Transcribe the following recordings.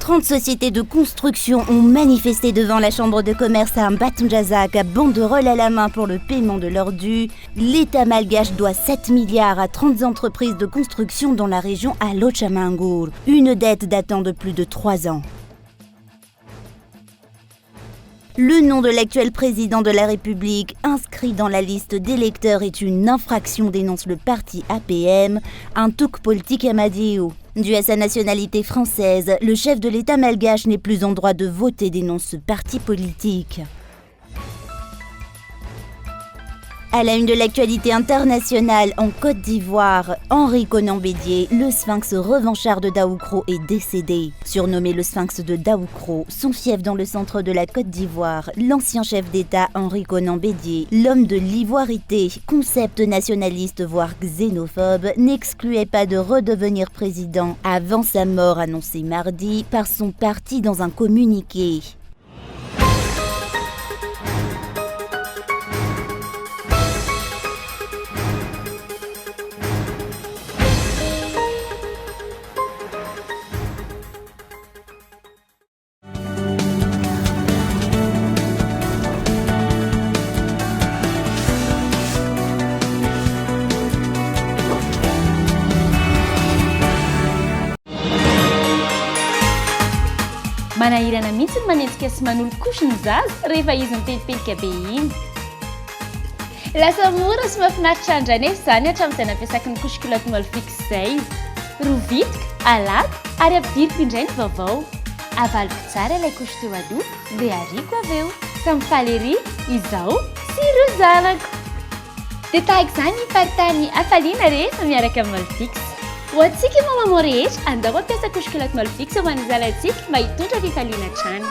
30 sociétés de construction ont manifesté devant la chambre de commerce à Mbatountjazak, banderole à la main pour le paiement de leurs dus. L'État malgache doit 7 milliards à 30 entreprises de construction dans la région à Lochamangour, une dette datant de plus de 3 ans. Le nom de l'actuel président de la République, inscrit dans la liste d'électeurs, est une infraction, dénonce le parti APM, un touk politique Amadeo. Dû à sa nationalité française, le chef de l'État malgache n'est plus en droit de voter, dénonce ce parti politique. À la une de l'actualité internationale, en Côte d'Ivoire, Henri Konan Bédié, le sphinx revanchard de Daoukro, est décédé. Surnommé le sphinx de Daoukro, son fief dans le centre de la Côte d'Ivoire, l'ancien chef d'État Henri Konan Bédié, l'homme de l'ivoirité, concept nationaliste voire xénophobe, n'excluait pas de redevenir président avant sa mort annoncée mardi par son parti dans un communiqué. Manahirana mihitsy ny manenjika sy manolo-kosy ny zaza rehefa izy mitetipetika be iny. Lasa mora sy mahafinaritra andra nefa izany hatramin'izay nampiasako ny kosy kilaoty Molfix izay. Rovitika, alaka ary ampidiriko indray ny vaovao. Avaliko tsara ilay kosy teo aloha dia ariako avy eo. Samy faly ery izaho sy ireo zanako. Dia tahaka izany ny faritany hafaliana rehefa miaraka amin'ny Molfix. Ho antsika mamamo rehetra, andao mampiasa kosy kilaoty Molfix ho an'ny zalantsika mba hitondra fifaliana hatrany.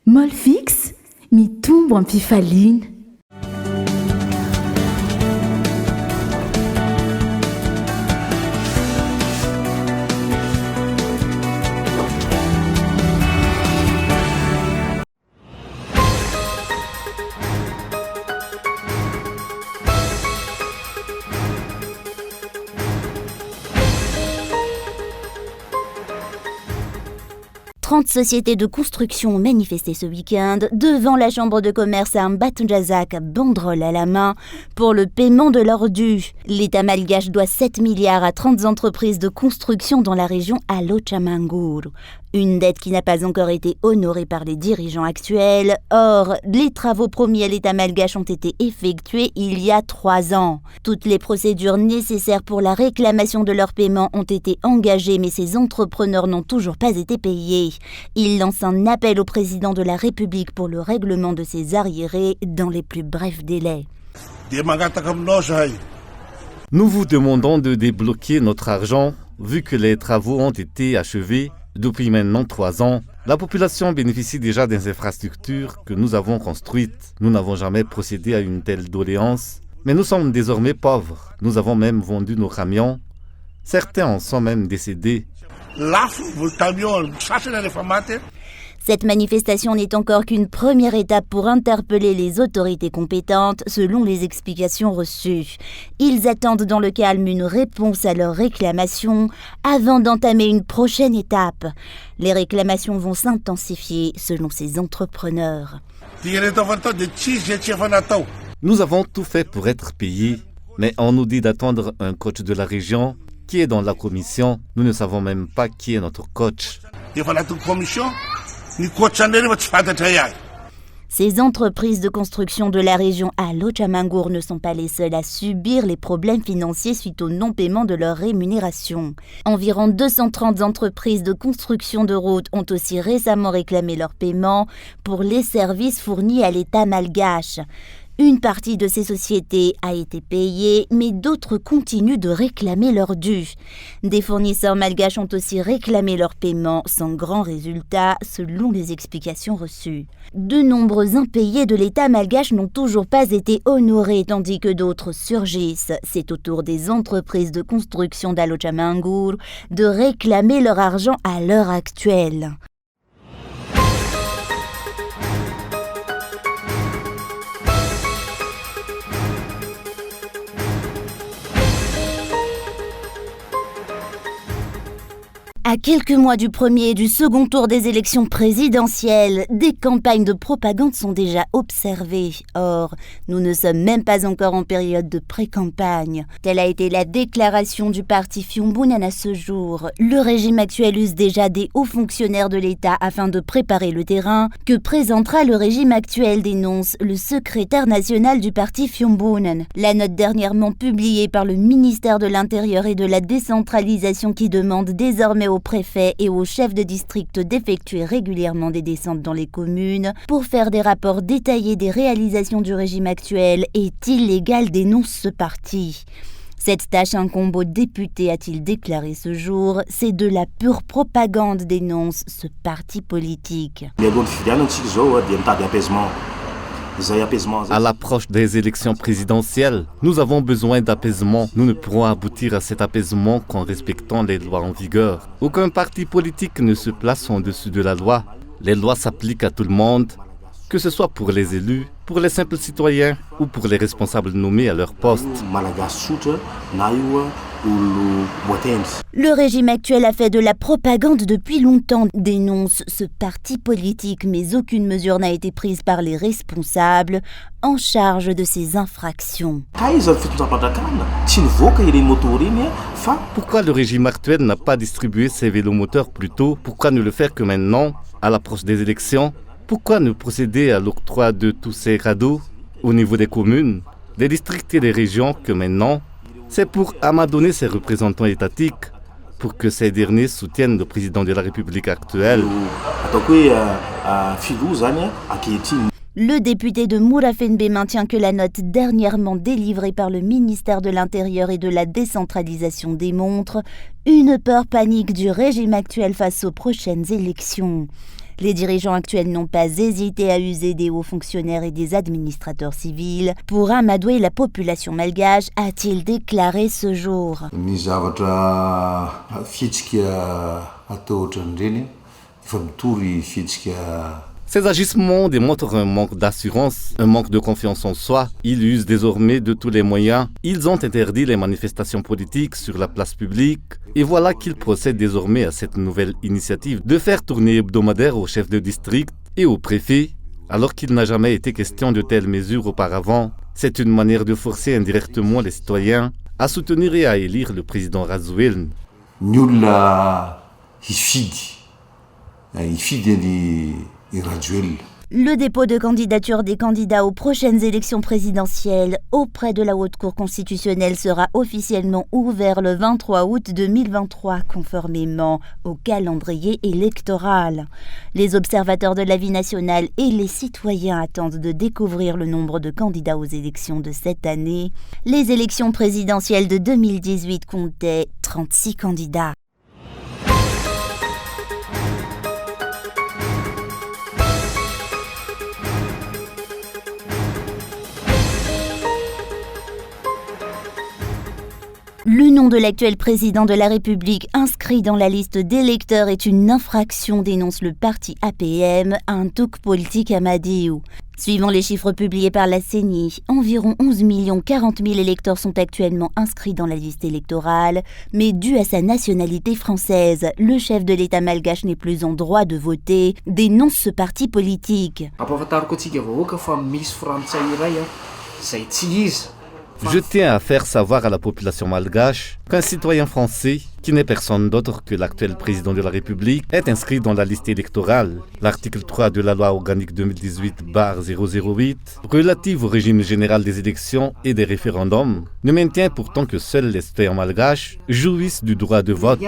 Molfix, mitombo amin'ny fifaliana. Sociétés de construction ont manifesté ce week-end devant la chambre de commerce à Mbatountjazak, banderole à la main, pour le paiement de leurs dus. L'État malgache doit 7 milliards à 30 entreprises de construction dans la région à Lochamangour. Une dette qui n'a pas encore été honorée par les dirigeants actuels. Or, les travaux promis à l'État malgache ont été effectués il y a 3 ans. Toutes les procédures nécessaires pour la réclamation de leur paiement ont été engagées, mais ces entrepreneurs n'ont toujours pas été payés. Ils lancent un appel au président de la République pour le règlement de ces arriérés dans les plus brefs délais. Nous vous demandons de débloquer notre argent, vu que les travaux ont été achevés. Depuis maintenant 3 ans, la population bénéficie déjà des infrastructures que nous avons construites. Nous n'avons jamais procédé à une telle doléance, mais nous sommes désormais pauvres. Nous avons même vendu nos camions. Certains en sont même décédés. Cette manifestation n'est encore qu'une première étape pour interpeller les autorités compétentes, selon les explications reçues. Ils attendent dans le calme une réponse à leurs réclamations avant d'entamer une prochaine étape. Les réclamations vont s'intensifier selon ces entrepreneurs. Nous avons tout fait pour être payés, mais on nous dit d'attendre un coach de la région qui est dans la commission. Nous ne savons même pas qui est notre coach. Ces entreprises de construction de la région à Lochamangour ne sont pas les seules à subir les problèmes financiers suite au non-paiement de leur rémunération. Environ 230 entreprises de construction de routes ont aussi récemment réclamé leur paiement pour les services fournis à l'État malgache. Une partie de ces sociétés a été payée, mais d'autres continuent de réclamer leurs dus. Des fournisseurs malgaches ont aussi réclamé leur paiement sans grand résultat, selon les explications reçues. De nombreux impayés de l'État malgache n'ont toujours pas été honorés, tandis que d'autres surgissent. C'est au tour des entreprises de construction d'Alochamangour de réclamer leur argent à l'heure actuelle. À quelques mois du premier et du second tour des élections présidentielles, des campagnes de propagande sont déjà observées. Or, nous ne sommes même pas encore en période de pré-campagne. Telle a été la déclaration du parti Fiumbunan à ce jour. Le régime actuel use déjà des hauts fonctionnaires de l'État afin de préparer le terrain que présentera le régime actuel, dénonce le secrétaire national du parti Fiumbunan. La note dernièrement publiée par le ministère de l'Intérieur et de la décentralisation qui demande désormais aux préfets et aux chefs de district d'effectuer régulièrement des descentes dans les communes pour faire des rapports détaillés des réalisations du régime actuel est illégale, dénonce ce parti. Cette tâche incombe aux députés, a-t-il déclaré ce jour. C'est de la pure propagande, dénonce ce parti politique. À l'approche des élections présidentielles, nous avons besoin d'apaisement. Nous ne pourrons aboutir à cet apaisement qu'en respectant les lois en vigueur. Aucun parti politique ne se place en-dessus de la loi. Les lois s'appliquent à tout le monde, que ce soit pour les élus, pour les simples citoyens ou pour les responsables nommés à leur poste. Le régime actuel a fait de la propagande depuis longtemps, dénonce ce parti politique, mais aucune mesure n'a été prise par les responsables en charge de ces infractions. Pourquoi le régime actuel n'a pas distribué ses vélomoteurs plus tôt? Pourquoi ne le faire que maintenant, à l'approche des élections? Pourquoi ne procéder à l'octroi de tous ces cadeaux au niveau des communes, des districts et des régions que maintenant? C'est pour amadonner ses représentants étatiques, pour que ces derniers soutiennent le président de la République actuelle. Le député de Mourafenbe maintient que la note dernièrement délivrée par le ministère de l'Intérieur et de la décentralisation démontre une peur panique du régime actuel face aux prochaines élections. Les dirigeants actuels n'ont pas hésité à user des hauts fonctionnaires et des administrateurs civils pour amadouer la population malgache, a-t-il déclaré ce jour. Ces agissements démontrent un manque d'assurance, un manque de confiance en soi. Ils usent désormais de tous les moyens. Ils ont interdit les manifestations politiques sur la place publique. Et voilà qu'ils procèdent désormais à cette nouvelle initiative de faire tourner hebdomadaire aux chefs de district et aux préfets, alors qu'il n'a jamais été question de telles mesures auparavant. C'est une manière de forcer indirectement les citoyens à soutenir et à élire le président Rajoelina. Le dépôt de candidature des candidats aux prochaines élections présidentielles auprès de la Haute Cour constitutionnelle sera officiellement ouvert le 23 août 2023, conformément au calendrier électoral. Les observateurs de la vie nationale et les citoyens attendent de découvrir le nombre de candidats aux élections de cette année. Les élections présidentielles de 2018 comptaient 36 candidats. Le nom de l'actuel président de la République inscrit dans la liste d'électeurs est une infraction, dénonce le parti APM, un touk politique à Madiou. Suivant les chiffres publiés par la CENI, environ 11 40 000 électeurs sont actuellement inscrits dans la liste électorale, mais dû à sa nationalité française, le chef de l'État malgache n'est plus en droit de voter, dénonce ce parti politique. Je tiens à faire savoir à la population malgache qu'un citoyen français, qui n'est personne d'autre que l'actuel président de la République, est inscrit dans la liste électorale. L'article 3 de la loi organique 2018-008, relative au régime général des élections et des référendums, ne maintient pourtant que seuls les citoyens malgaches jouissent du droit de vote.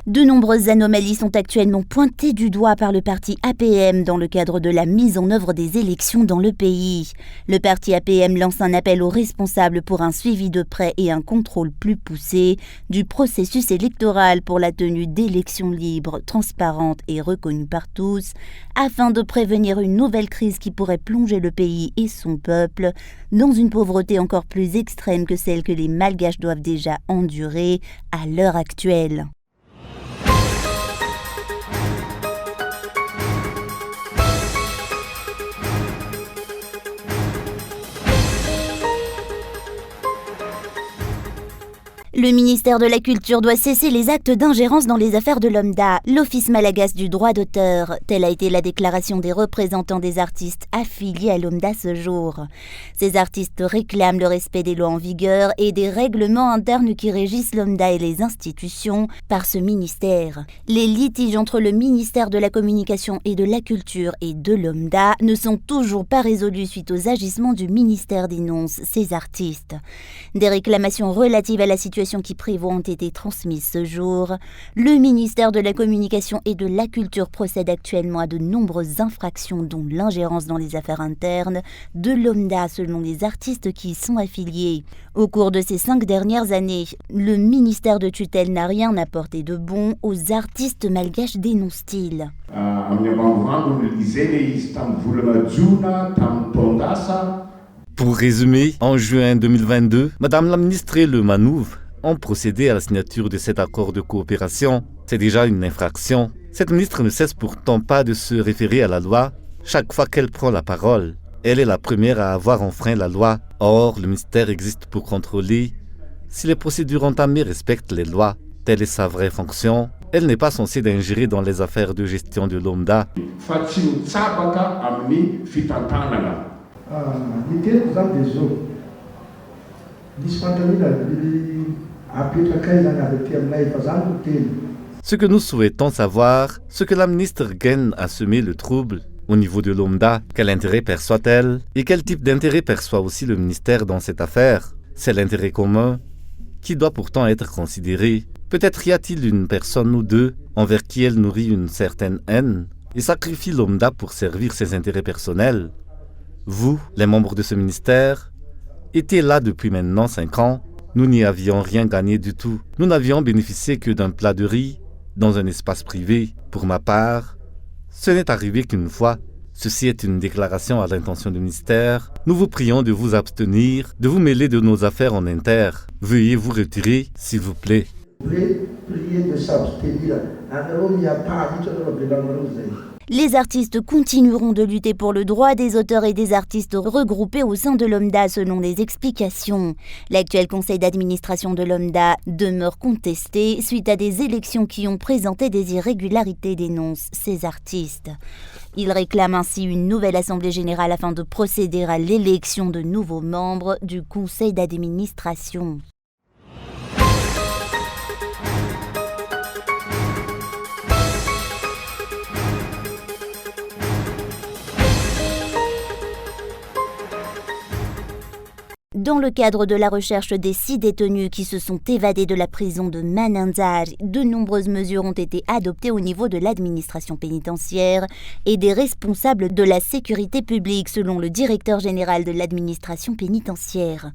De nombreuses anomalies sont actuellement pointées du doigt par le parti APM dans le cadre de la mise en œuvre des élections dans le pays. Le parti APM lance un appel aux responsables pour un suivi de près et un contrôle plus poussé du processus électoral pour la tenue d'élections libres, transparentes et reconnues par tous, afin de prévenir une nouvelle crise qui pourrait plonger le pays et son peuple dans une pauvreté encore plus extrême que celle que les Malgaches doivent déjà endurer à l'heure actuelle. Le ministère de la Culture doit cesser les actes d'ingérence dans les affaires de l'OMDA, l'Office malagasy du droit d'auteur. Telle a été la déclaration des représentants des artistes affiliés à l'OMDA ce jour. Ces artistes réclament le respect des lois en vigueur et des règlements internes qui régissent l'OMDA et les institutions par ce ministère. Les litiges entre le ministère de la Communication et de la Culture et de l'OMDA ne sont toujours pas résolus suite aux agissements du ministère, dénoncent ces artistes. Des réclamations relatives à la situation qui prévaut ont été transmises ce jour. Le ministère de la Communication et de la Culture procède actuellement à de nombreuses infractions, dont l'ingérence dans les affaires internes de l'OMDA selon les artistes qui y sont affiliés. Au cours de ces 5 dernières années, le ministère de tutelle n'a rien apporté de bon aux artistes malgaches, dénonce-t-il. Pour résumer, en juin 2022, Madame la ministre et le Manouv ont procédé à la signature de cet accord de coopération. C'est déjà une infraction. Cette ministre ne cesse pourtant pas de se référer à la loi chaque fois qu'elle prend la parole. Elle est la première à avoir enfreint la loi. Or, le ministère existe pour contrôler si les procédures entamées respectent les lois. Telle est sa vraie fonction. Elle n'est pas censée d'ingérer dans les affaires de gestion de l'OMDA. Ce que nous souhaitons savoir, ce que la ministre gagne à semer le trouble au niveau de l'OMDA, quel intérêt perçoit-elle et quel type d'intérêt perçoit aussi le ministère dans cette affaire. C'est l'intérêt commun qui doit pourtant être considéré. Peut-être y a-t-il une personne ou deux envers qui elle nourrit une certaine haine et sacrifie l'OMDA pour servir ses intérêts personnels. Vous, les membres de ce ministère, étiez là depuis maintenant 5 ans. Nous n'y avions rien gagné du tout. Nous n'avions bénéficié que d'un plat de riz dans un espace privé. Pour ma part, ce n'est arrivé qu'une fois. Ceci est une déclaration à l'intention du ministère. Nous vous prions de vous abstenir, de vous mêler de nos affaires en inter. Veuillez vous retirer, s'il vous plaît. Priez de s'abstenir. Les artistes continueront de lutter pour le droit des auteurs et des artistes regroupés au sein de l'OMDA selon les explications. L'actuel conseil d'administration de l'OMDA demeure contesté suite à des élections qui ont présenté des irrégularités, dénoncent ces artistes. Ils réclament ainsi une nouvelle assemblée générale afin de procéder à l'élection de nouveaux membres du conseil d'administration. Dans le cadre de la recherche des 6 détenus qui se sont évadés de la prison de Mananzar, de nombreuses mesures ont été adoptées au niveau de l'administration pénitentiaire et des responsables de la sécurité publique, selon le directeur général de l'administration pénitentiaire.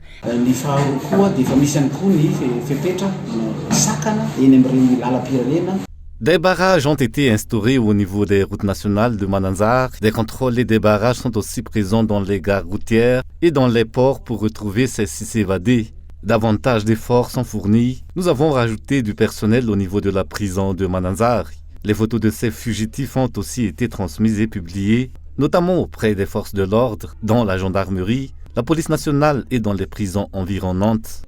Des barrages ont été instaurés au niveau des routes nationales de Mananzar. Des contrôles et des barrages sont aussi présents dans les gares routières et dans les ports pour retrouver ces 6 évadés. Davantage d'efforts sont fournis. Nous avons rajouté du personnel au niveau de la prison de Mananzar. Les photos de ces fugitifs ont aussi été transmises et publiées, notamment auprès des forces de l'ordre, dans la gendarmerie, la police nationale et dans les prisons environnantes.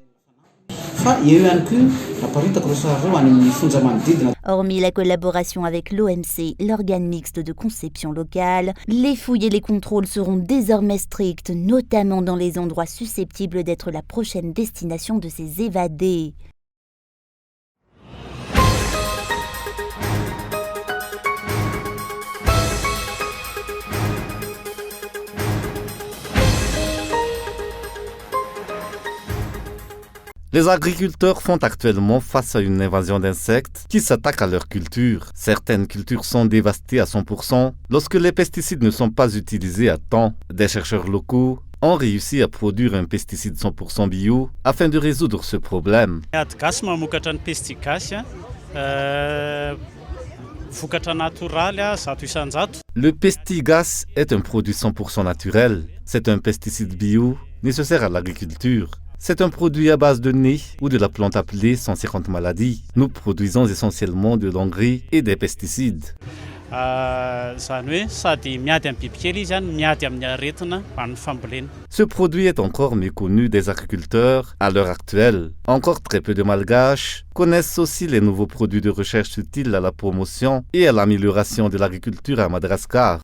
Hormis la collaboration avec l'OMC, l'organe mixte de conception locale, les fouilles et les contrôles seront désormais stricts, notamment dans les endroits susceptibles d'être la prochaine destination de ces évadés. Les agriculteurs font actuellement face à une invasion d'insectes qui s'attaquent à leur culture. Certaines cultures sont dévastées à 100% lorsque les pesticides ne sont pas utilisés à temps. Des chercheurs locaux ont réussi à produire un pesticide 100% bio afin de résoudre ce problème. Le Pestigas est un produit 100% naturel. C'est un pesticide bio nécessaire à l'agriculture. C'est un produit à base de nez ou de la plante appelée 150 maladies. Nous produisons essentiellement de l'engrais et des pesticides. Ce produit est encore méconnu des agriculteurs à l'heure actuelle. Encore très peu de Malgaches connaissent aussi les nouveaux produits de recherche utiles à la promotion et à l'amélioration de l'agriculture à Madagascar.